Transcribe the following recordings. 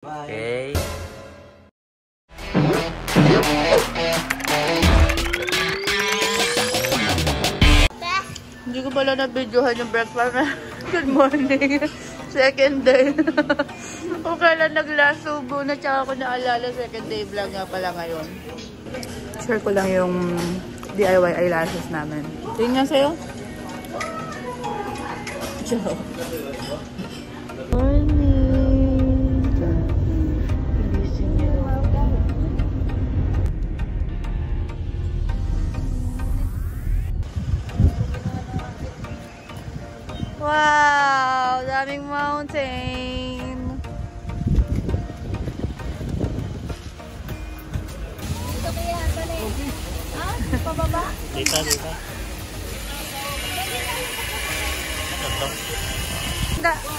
Okay. Hindi ko pala na-videohan yung breakfast. Good morning. Second day. Kung kailan nag-last subo na tsaka ko naalala, second day vlog nga pala ngayon. Share ko lang yung DIY eyelashes namin. Tingnan sa'yo. Ciao. Wow! Daming mountain! Dito kaya ata na eh. Ha? Pababa? Dito.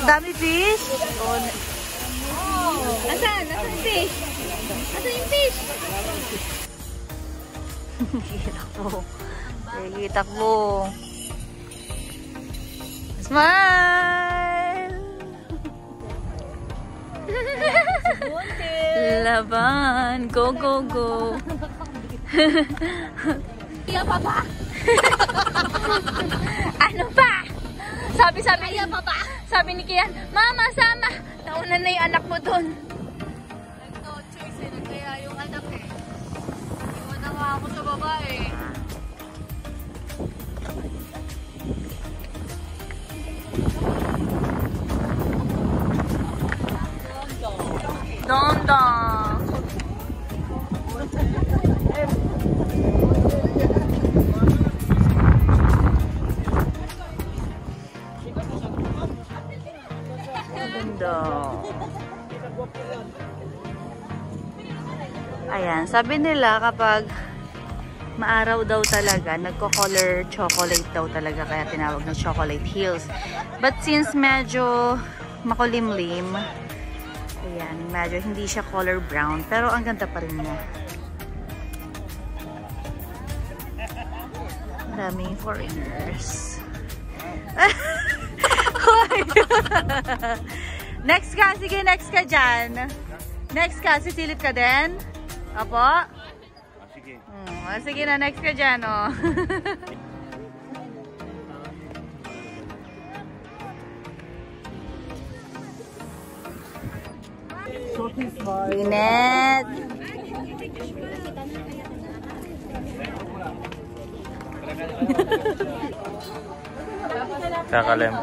Dami fish? Oh. Asan? Asan yung fish? Asan yung fish? Takbo. Smile! Laban! Go, go, go! Kaya pa ba? Ano pa? Sabi Kaya pa ba? sabi ni Kian, Mama, sama! Nauna na yung anak mo dun. No choice eh. Nagkaya yung anak eh. Iwan na nga ako sa babae. Dong-dong! Ayan, sabi nila kapag maaraw daw talaga, nagko-color chocolate daw talaga, kaya tinawag na chocolate hills. But since medyo makulimlim, ayan, medyo hindi siya color brown, pero ang ganda pa rin niya. Daming foreigners. Next ka, sige, next ka dyan. Next ka, sisilip ka din? Apo? Sige. Sige na, next ka dyan, oh. Init! Kakalem.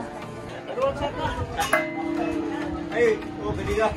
Ay, oh, baliga.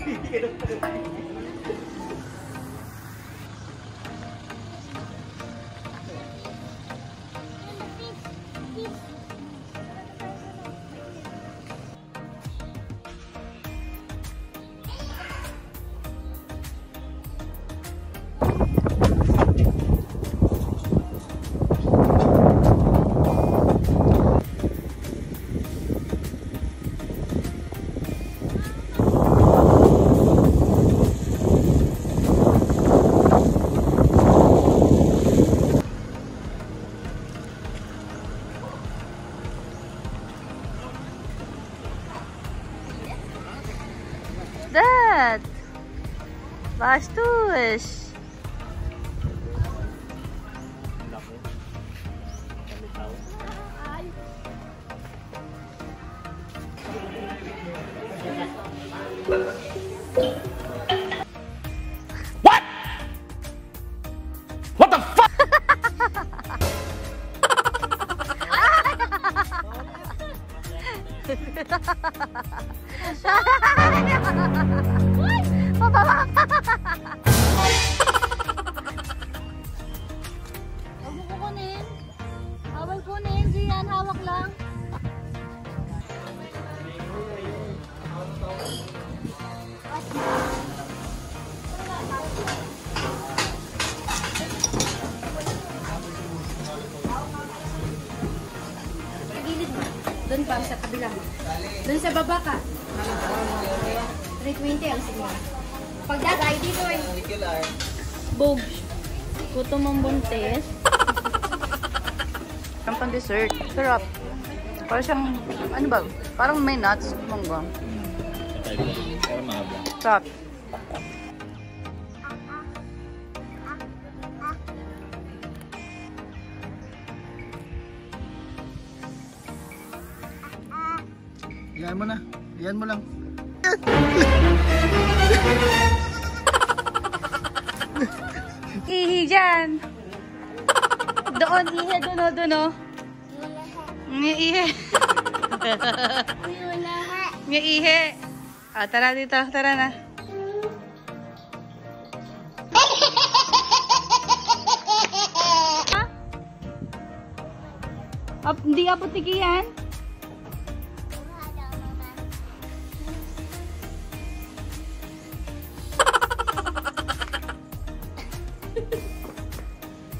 That bastos. What? What the fuck? Huwag mo kukunin. Hawal kunin. Diyan, hawak lang. Doon pa sa kabila. Doon sa baba ka. 320 ang signal. Pagdagay dito eh. Boobs. Gutom ang buntis. Ang pang dessert. Sarap. Parang siyang, ano ba? Parang may nuts. Mangga. Pero mahaba. Sarap. Iyan mo na. Iyan mo lang. Ihi dyan. Doon, ihe. Doon, o. Ihe. Ihe. Ah, tara dito. Tara na. Hindi ka putiki yan?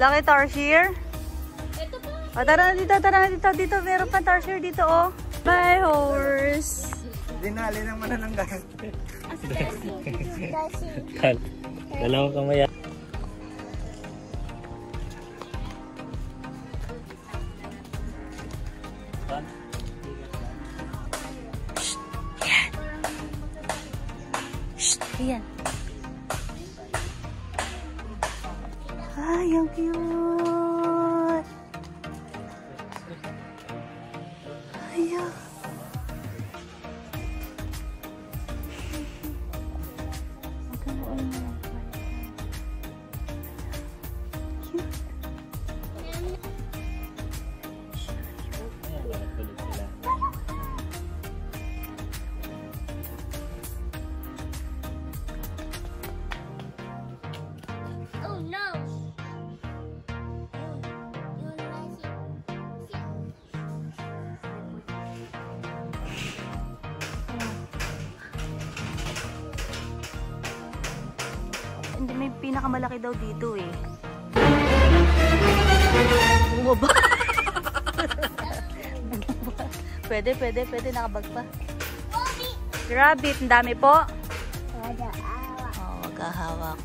Laki tarsier? Ito pa. O, tara na dito. Meron pa tarsier dito, oh. Bye, horse. Dinali ng manananggal. Dalawang kamay. Ayan. Ay, ang cute. Ayan. Oh no. Hindi, may pinakamalaki daw dito eh. Bungo ba? Pwede, nakabag pa. Rabbit, ang dami po. Oh, wag hawak.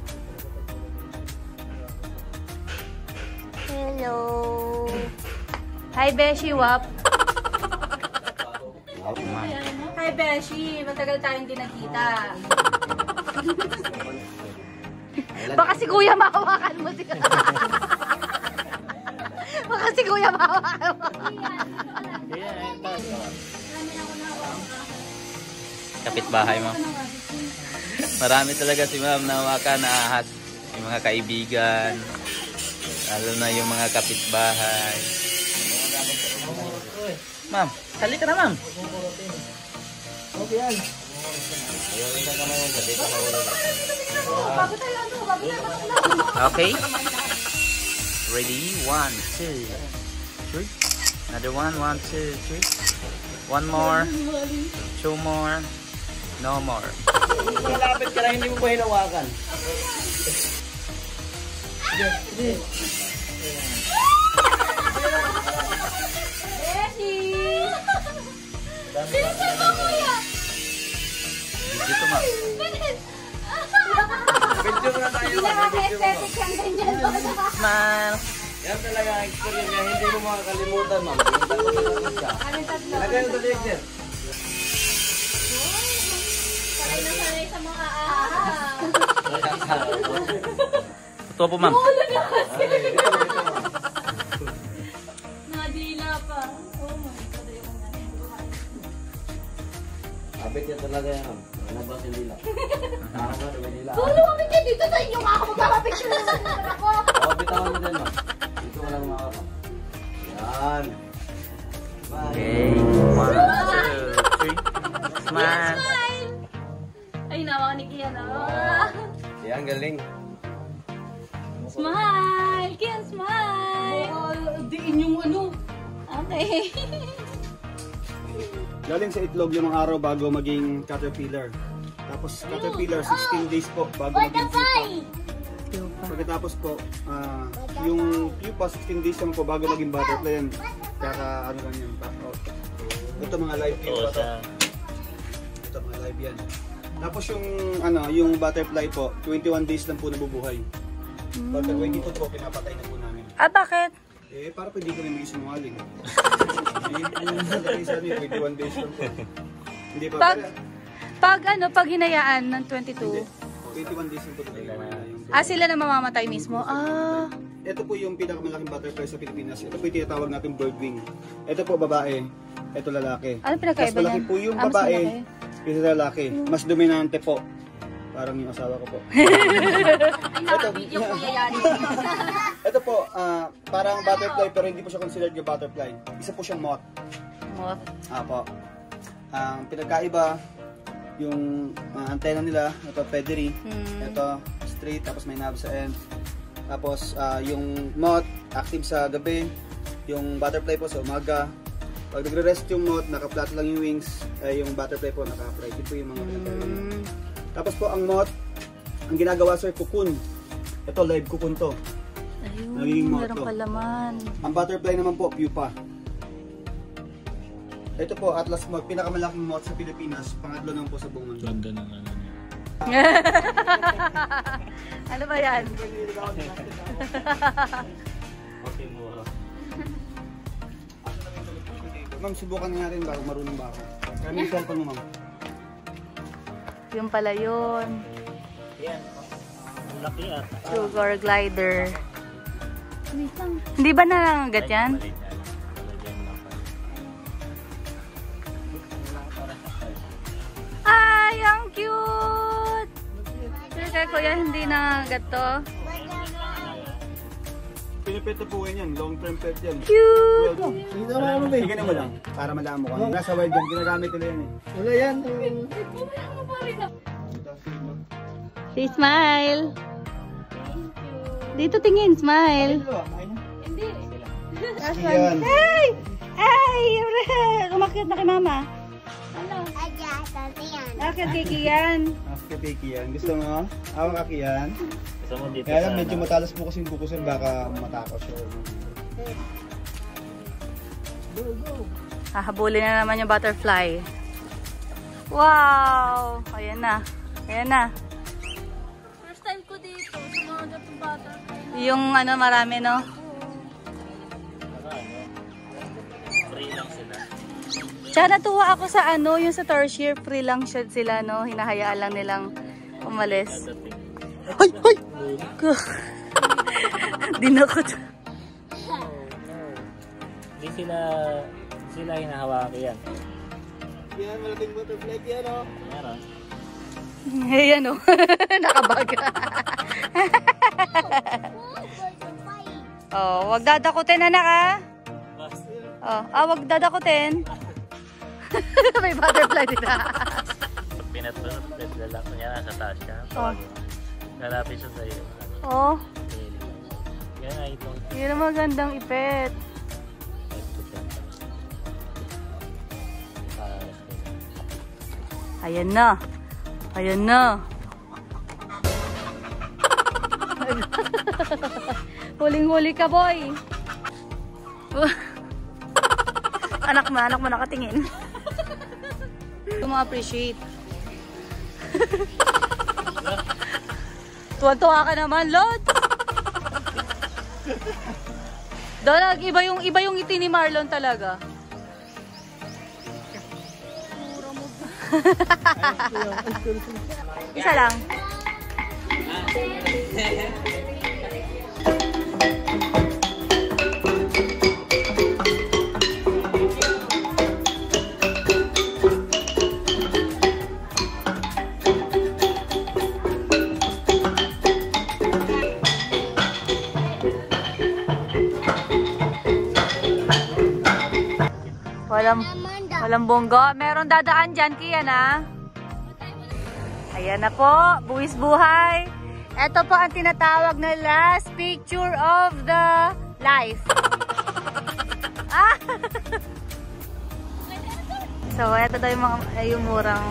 Hello. Hi, Beshi, wap. Hi, Beshi. Matagal tayong hindi nakita. Baka si Kuya mahawakan mo siya. Baka si Kuya mahawakan mo. Kapitbahay mo. Marami talaga si ma'am na hawakan na ahas. Yung mga kaibigan. Lalo na yung mga kapitbahay. Ma'am, halika na ma'am. Okay yan. Okay. Ready? 1, 2, 3. Another 1, 1, 2, 3. One more. 2 more. No more. Malapit ka lang, hindi mo ba hinawakan? Video to ma'am. Video mo na tayo. Smile. Yan talaga ang experience niya. Hindi mo makakalimutan, ma'am. Lagay yung tulig din. Sanay sa mga ahas. Ito po ma'am. Nadila pa. Oh my God. Abit niya talaga yan, ma'am. Nabas yung dila. Nakakabas yung dila. Lumapit ka dito sa inyo nga ako magpapapicture na ako. Bitawan mo din, ma'am. Dito ka lang makakap. Yan. Okay. 1, 2, 3. Smile. Ay, nawa ni Kian. Ah. Yan, galing. Smile! Kian, smile! Diin yung ano. Okay. Galing sa itlog yung mga araw bago maging caterpillar. Tapos caterpillar, 16 days po bago maging pupa. Pagkatapos po, yung pupa, 16 days lang po bago maging butterfly yan. Kaka ano lang yan, back out. Ito mga live pupa to. Ito mga live yan. Tapos yung yung butterfly po, 21 days lang po nabubuhay. Pagka 22 po, pinapatay na po namin. Ah, bakit? Eh, para pwede ko rin mag-isinungaling. Hindi, 21 days lang po. Hindi pa. Pag hinayaan ng 22, 21 days po talaga yung Sila na mamamatay mismo? Ito po yung pinakamalaking butterfly sa Pilipinas. Ito po yung tinatawag natin birdwing. Ito po babae, ito lalaki. Ano pinakaiba Mas malaki niyan? po yung Mas babae, malaki. kaysa lalaki. Mas dominante po. Parang yung asawa ko po. Ito po, parang butterfly pero hindi po siya considered yung butterfly. Isa po siyang moth. Moth. Apo. Ang pinagkaiba, yung antenna nila, ito feathery, ito straight, tapos may knob sa end. Tapos yung moth, active sa gabi, yung butterfly po sa umaga. Pag nagre-rest yung moth, naka-flat lang yung wings, yung butterfly po naka-upright. Ito po yung mga pinagkaiba. Tapos po ang moth, ang ginagawa sir, cocoon. Ito, live cocoon to. Nagiging moth to. Palaman. Ang butterfly naman po, pupa. Ito po, Atlas moth, pinakamalaking moth sa Pilipinas. Pangatlo naman po sa buong mundo. Ganda ng ano niya. Ano ba yan? Okay mo. Ma'am, subukan na natin bago marunong ba ako. Kaya may cellphone mo, ma'am. Yung pala yun. Yan. Ang laki ah. Sugar glider. Hindi ba nangangagat yan? Ay, ang cute! Pero kaya kuya, hindi nangangagat to. Pinipet po yan, long term pet yan. Cute! Sige na mo lang, para malaman mo kung nasa wild yan, ginagamit nila yan eh. Wala yan. Say smile! Dito tingin, smile! Yan. Hey! Hey! Umakyat na kay mama. Bakit kay Kian? Kapiki yan. Gusto mo? Ako kaki yan. Gusto mo dito Kaya lang sa medyo ano? matalas po kasi yung buko sir, baka matakot siya. Hahabulin na naman yung butterfly. Wow! Ayan na. Ayan na. First time ko dito, sumangat yung butterfly. Yung ano, marami, no? Free lang sila. Tsaka natuwa ako sa ano, yung sa tertiary, free lang sila, no? Hinahayaan lang nilang umalis. Hoy! Hoy! Dinakot. Hindi sila hinahawakan yan. Yan, malaking butterfly yan o. Meron. Ayan, no? Nakabag. Oh, wag dadakutin, anak, ah. Wag dadakutin. May butterfly din, Pinatulog, lalak niya nasa taas siya. Oh. Lalapit siya sa'yo. Oh, Yan nga itong yun ang magandang ipet. Ayan na. Ayan na. Huling-huli ka, boy. Anak mo nakatingin. Tuma-appreciate. Tuwa-tuwa ka naman, Lord. Dalag, iba yung ngiti ni Marlon talaga. Isa lang. Walang bonggo. Meron dadaan dyan, Kian, ha? Ayan na po. Buwis buhay. Ito po ang tinatawag na last picture of the life. So, ito daw yung murang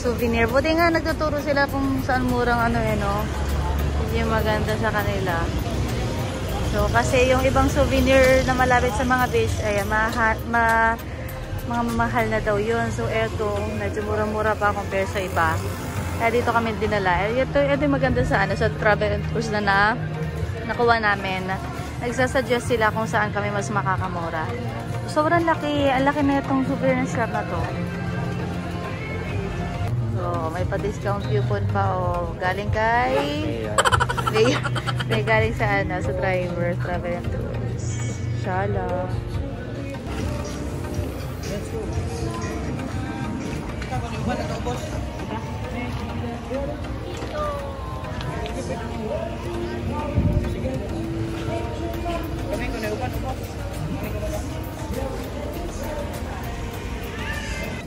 souvenir. Buti nga nagtuturo sila kung saan murang ano no? Yung maganda sa kanila. So, kasi yung ibang souvenir na malapit sa mga beach, ay mga mahal na daw yun. So, eto, medyo mura-mura pa compare sa iba. Kaya dito kami dinala. Ito yung maganda sa travel and tours na nakuha namin. Nagsasuggest sila kung saan kami mas makakamura. Sobrang laki. Ang laki na itong souvenir shop na to. So, Oh, may pa-discount coupon pa. Oh, galing kay... Ayan. may galing sa ano, sa driver, travel and tours. Shala.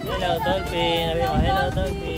Hello, Dolphin. Hello, Dolphin.